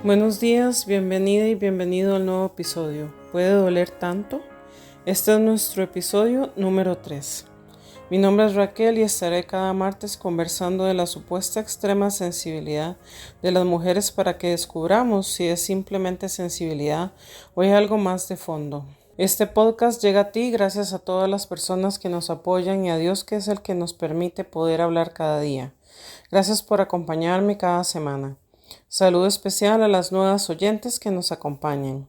Buenos días, bienvenida y bienvenido al nuevo episodio. ¿Puede doler tanto? Este es nuestro episodio número 3. Mi nombre es Raquel y estaré cada martes conversando de la supuesta extrema sensibilidad de las mujeres para que descubramos si es simplemente sensibilidad o hay algo más de fondo. Este podcast llega a ti gracias a todas las personas que nos apoyan y a Dios, que es el que nos permite poder hablar cada día. Gracias por acompañarme cada semana. Saludo especial a las nuevas oyentes que nos acompañan.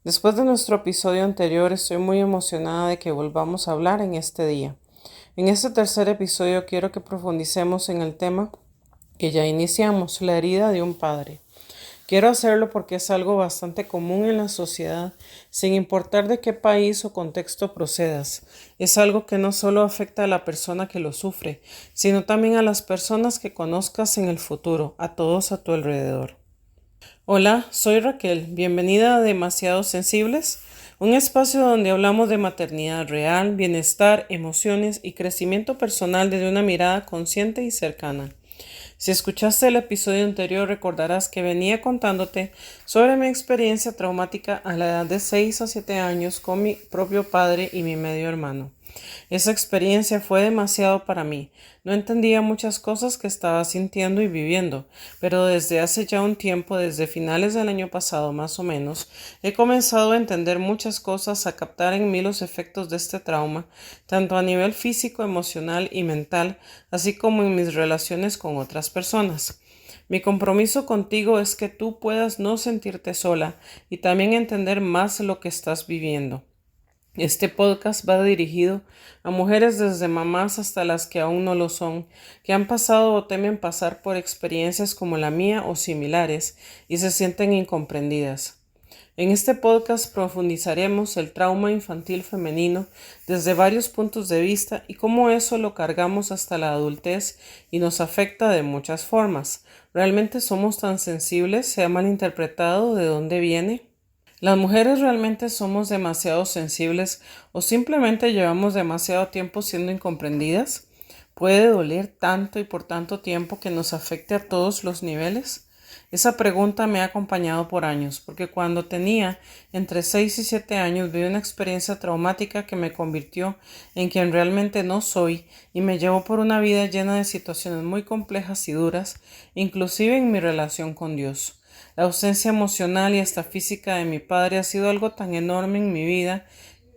Después de nuestro episodio anterior, estoy muy emocionada de que volvamos a hablar en este día. En este tercer episodio quiero que profundicemos en el tema que ya iniciamos, la herida de un padre. Quiero hacerlo porque es algo bastante común en la sociedad, sin importar de qué país o contexto procedas. Es algo que no solo afecta a la persona que lo sufre, sino también a las personas que conozcas en el futuro, a todos a tu alrededor. Hola, soy Raquel. Bienvenida a Demasiado Sensibles, un espacio donde hablamos de maternidad real, bienestar, emociones y crecimiento personal desde una mirada consciente y cercana. Si escuchaste el episodio anterior, recordarás que venía contándote sobre mi experiencia traumática a la edad de 6 a 7 años con mi propio padre y mi medio hermano. Esa experiencia fue demasiado para mí. No entendía muchas cosas que estaba sintiendo y viviendo, pero desde hace ya un tiempo, desde finales del año pasado más o menos, he comenzado a entender muchas cosas, a captar en mí los efectos de este trauma, tanto a nivel físico, emocional y mental, así como en mis relaciones con otras personas. Mi compromiso contigo es que tú puedas no sentirte sola y también entender más lo que estás viviendo. Este podcast va dirigido a mujeres desde mamás hasta las que aún no lo son, que han pasado o temen pasar por experiencias como la mía o similares y se sienten incomprendidas. En este podcast profundizaremos el trauma infantil femenino desde varios puntos de vista y cómo eso lo cargamos hasta la adultez y nos afecta de muchas formas. ¿Realmente somos tan sensibles? ¿Se ha malinterpretado de dónde viene? ¿Las mujeres realmente somos demasiado sensibles o simplemente llevamos demasiado tiempo siendo incomprendidas? ¿Puede doler tanto y por tanto tiempo que nos afecte a todos los niveles? Esa pregunta me ha acompañado por años, porque cuando tenía entre 6 y 7 años viví una experiencia traumática que me convirtió en quien realmente no soy y me llevó por una vida llena de situaciones muy complejas y duras, inclusive en mi relación con Dios. La ausencia emocional y hasta física de mi padre ha sido algo tan enorme en mi vida,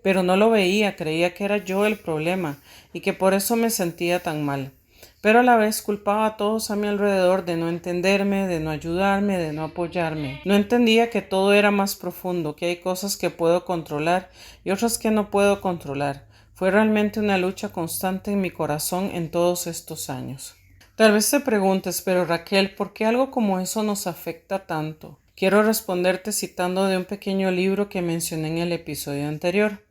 pero no lo veía, creía que era yo el problema y que por eso me sentía tan mal. Pero a la vez culpaba a todos a mi alrededor de no entenderme, de no ayudarme, de no apoyarme. No entendía que todo era más profundo, que hay cosas que puedo controlar y otras que no puedo controlar. Fue realmente una lucha constante en mi corazón en todos estos años. Tal vez te preguntes, pero Raquel, ¿por qué algo como eso nos afecta tanto? Quiero responderte citando de un pequeño libro que mencioné en el episodio anterior.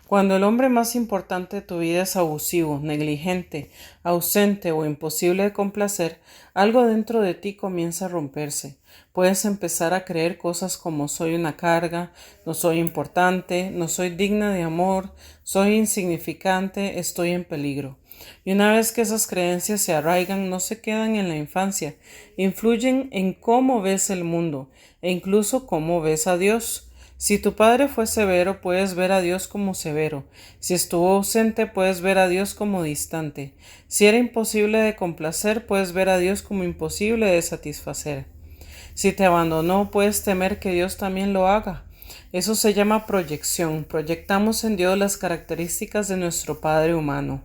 Cuando el hombre más importante de tu vida es abusivo, negligente, ausente o imposible de complacer, algo dentro de ti comienza a romperse. Puedes empezar a creer cosas como soy una carga, no soy importante, no soy digna de amor, soy insignificante, estoy en peligro. Y una vez que esas creencias se arraigan, no se quedan en la infancia, influyen en cómo ves el mundo e incluso cómo ves a Dios. Si tu padre fue severo, puedes ver a Dios como severo. Si estuvo ausente, puedes ver a Dios como distante. Si era imposible de complacer, puedes ver a Dios como imposible de satisfacer. Si te abandonó, puedes temer que Dios también lo haga. Eso se llama proyección. Proyectamos en Dios las características de nuestro Padre humano.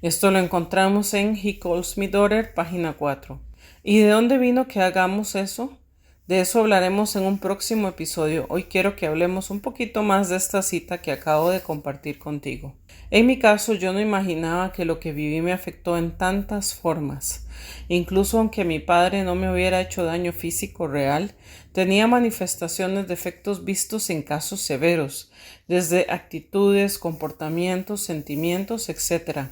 Esto lo encontramos en He Calls Me Daughter, página 4. ¿Y de dónde vino que hagamos eso? De eso hablaremos en un próximo episodio. Hoy quiero que hablemos un poquito más de esta cita que acabo de compartir contigo. En mi caso, yo no imaginaba que lo que viví me afectó en tantas formas. Incluso aunque mi padre no me hubiera hecho daño físico real, tenía manifestaciones de efectos vistos en casos severos, desde actitudes, comportamientos, sentimientos, etc.,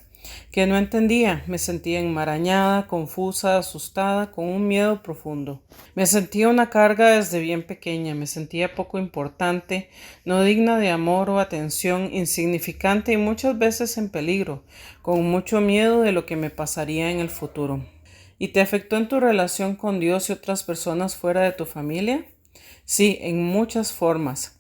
que no entendía. Me sentía enmarañada, confusa, asustada, con un miedo profundo. Me sentía una carga desde bien pequeña, me sentía poco importante, no digna de amor o atención, insignificante y muchas veces en peligro, con mucho miedo de lo que me pasaría en el futuro. ¿Y te afectó en tu relación con Dios y otras personas fuera de tu familia? Sí, en muchas formas.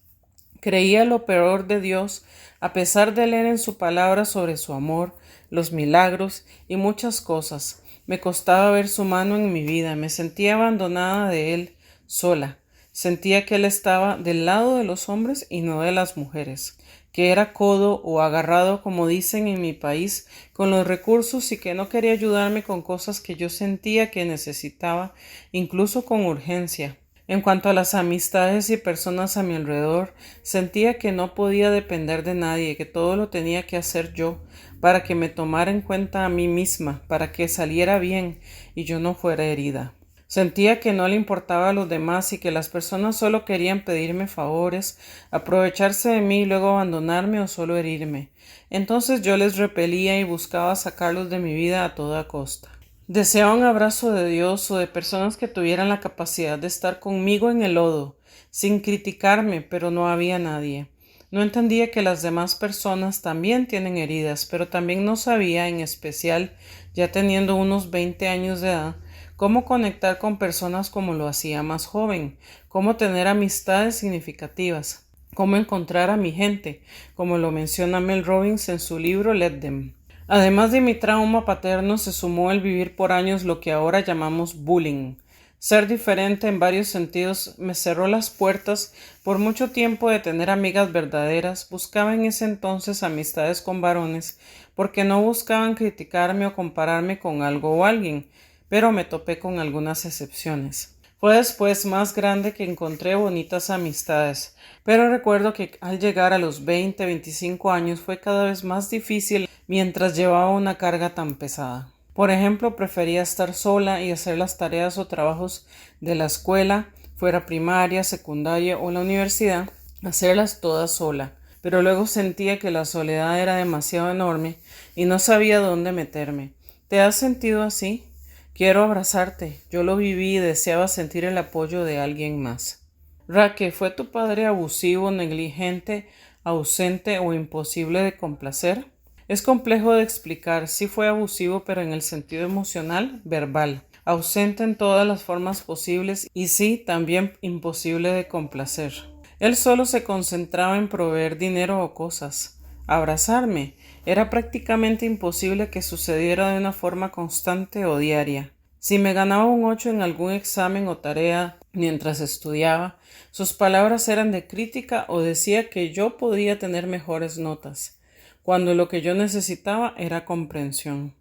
Creía lo peor de Dios, a pesar de leer en su palabra sobre su amor, los milagros y muchas cosas. Me costaba ver su mano en mi vida, me sentía abandonada de Él, sola. Sentía que Él estaba del lado de los hombres y no de las mujeres, que era codo o agarrado, como dicen en mi país, con los recursos y que no quería ayudarme con cosas que yo sentía que necesitaba, incluso con urgencia. En cuanto a las amistades y personas a mi alrededor, sentía que no podía depender de nadie, que todo lo tenía que hacer yo, para que me tomara en cuenta a mí misma, para que saliera bien y yo no fuera herida. Sentía que no le importaba a los demás y que las personas solo querían pedirme favores, aprovecharse de mí y luego abandonarme o solo herirme. Entonces yo les repelía y buscaba sacarlos de mi vida a toda costa. Deseaba un abrazo de Dios o de personas que tuvieran la capacidad de estar conmigo en el lodo, sin criticarme, pero no había nadie. No entendía que las demás personas también tienen heridas, pero también no sabía, en especial, ya teniendo unos 20 años de edad, cómo conectar con personas como lo hacía más joven, cómo tener amistades significativas, cómo encontrar a mi gente, como lo menciona Mel Robbins en su libro Let Them. Además de mi trauma paterno, se sumó el vivir por años lo que ahora llamamos bullying. Ser diferente en varios sentidos me cerró las puertas por mucho tiempo de tener amigas verdaderas. Buscaba en ese entonces amistades con varones porque no buscaban criticarme o compararme con algo o alguien, pero me topé con algunas excepciones. Fue después más grande que encontré bonitas amistades, pero recuerdo que al llegar a los 20-25 años fue cada vez más difícil mientras llevaba una carga tan pesada. Por ejemplo, prefería estar sola y hacer las tareas o trabajos de la escuela, fuera primaria, secundaria o la universidad, hacerlas todas sola. Pero luego sentía que la soledad era demasiado enorme y no sabía dónde meterme. ¿Te has sentido así? Quiero abrazarte. Yo lo viví y deseaba sentir el apoyo de alguien más. Raque, ¿fue tu padre abusivo, negligente, ausente o imposible de complacer? Es complejo de explicar. Sí fue abusivo, pero en el sentido emocional, verbal. Ausente en todas las formas posibles y sí, también imposible de complacer. Él solo se concentraba en proveer dinero o cosas. Abrazarme. Era prácticamente imposible que sucediera de una forma constante o diaria. Si me ganaba un 8 en algún examen o tarea mientras estudiaba, sus palabras eran de crítica o decía que yo podía tener mejores notas, cuando lo que yo necesitaba era comprensión.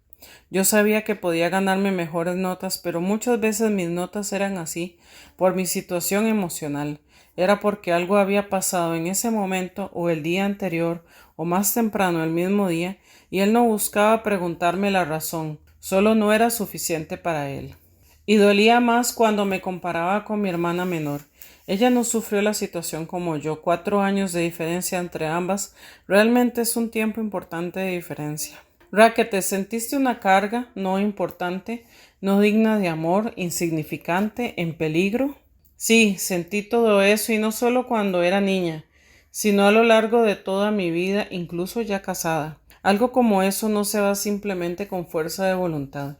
Yo sabía que podía ganarme mejores notas, pero muchas veces mis notas eran así por mi situación emocional. Era porque algo había pasado en ese momento o el día anterior o más temprano el mismo día y él no buscaba preguntarme la razón, solo no era suficiente para él. Y dolía más cuando me comparaba con mi hermana menor. Ella no sufrió la situación como yo. 4 años de diferencia entre ambas realmente es un tiempo importante de diferencia. Raquel, ¿te sentiste una carga no importante, no digna de amor, insignificante, en peligro? Sí, sentí todo eso y no solo cuando era niña, sino a lo largo de toda mi vida, incluso ya casada. Algo como eso no se va simplemente con fuerza de voluntad.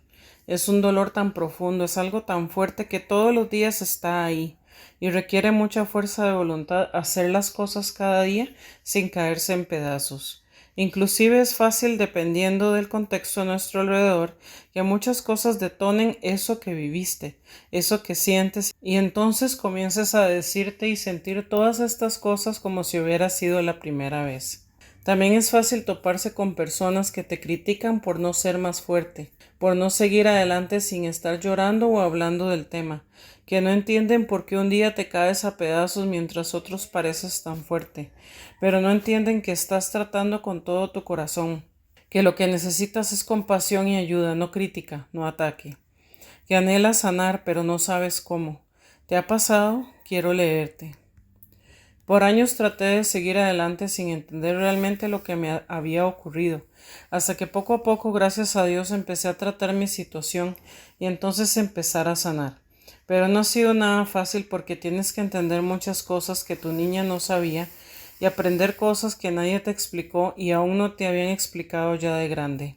Es un dolor tan profundo, es algo tan fuerte que todos los días está ahí y requiere mucha fuerza de voluntad hacer las cosas cada día sin caerse en pedazos. Inclusive es fácil, dependiendo del contexto a nuestro alrededor, que muchas cosas detonen eso que viviste, eso que sientes, y entonces comiences a decirte y sentir todas estas cosas como si hubiera sido la primera vez. También es fácil toparse con personas que te critican por no ser más fuerte, por no seguir adelante sin estar llorando o hablando del tema, que no entienden por qué un día te caes a pedazos mientras otros pareces tan fuerte, pero no entienden que estás tratando con todo tu corazón, que lo que necesitas es compasión y ayuda, no crítica, no ataque, que anhelas sanar pero no sabes cómo. ¿Te ha pasado? Quiero leerte. Por años traté de seguir adelante sin entender realmente lo que me había ocurrido, hasta que poco a poco, gracias a Dios, empecé a tratar mi situación y entonces empezar a sanar. Pero no ha sido nada fácil porque tienes que entender muchas cosas que tu niña no sabía y aprender cosas que nadie te explicó y aún no te habían explicado ya de grande.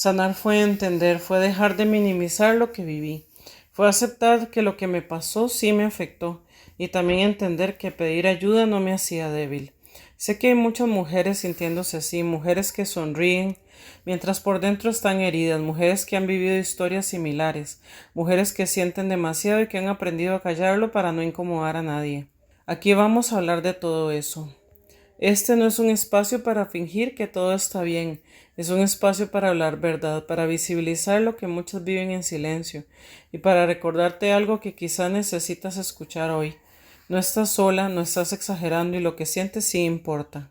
Sanar fue entender, fue dejar de minimizar lo que viví, fue aceptar que lo que me pasó sí me afectó y también entender que pedir ayuda no me hacía débil. Sé que hay muchas mujeres sintiéndose así, mujeres que sonríen mientras por dentro están heridas, mujeres que han vivido historias similares, mujeres que sienten demasiado y que han aprendido a callarlo para no incomodar a nadie. Aquí vamos a hablar de todo eso. Este no es un espacio para fingir que todo está bien, es un espacio para hablar verdad, para visibilizar lo que muchos viven en silencio y para recordarte algo que quizás necesitas escuchar hoy. No estás sola, no estás exagerando y lo que sientes sí importa.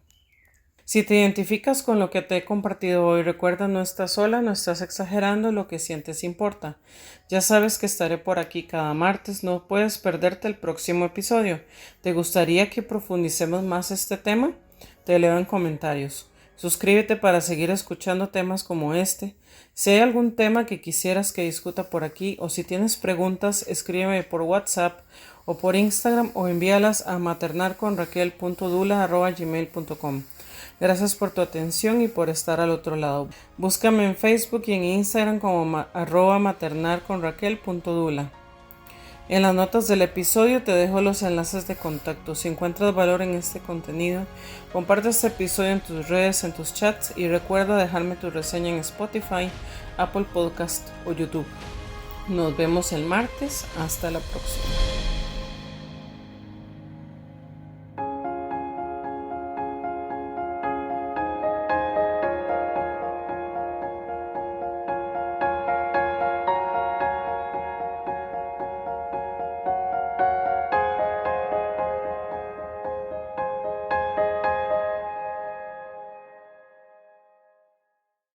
Si te identificas con lo que te he compartido hoy, recuerda, no estás sola, no estás exagerando, lo que sientes importa. Ya sabes que estaré por aquí cada martes, no puedes perderte el próximo episodio. ¿Te gustaría que profundicemos más este tema? Te leo en comentarios. Suscríbete para seguir escuchando temas como este. Si hay algún tema que quisieras que discuta por aquí o si tienes preguntas, escríbeme por WhatsApp o por Instagram o envíalas a maternarconraquel.dula@gmail.com. Gracias por tu atención y por estar al otro lado. Búscame en Facebook y en Instagram como @maternarconraquel.dula. En las notas del episodio te dejo los enlaces de contacto. Si encuentras valor en este contenido, comparte este episodio en tus redes, en tus chats y recuerda dejarme tu reseña en Spotify, Apple Podcast o YouTube. Nos vemos el martes. Hasta la próxima.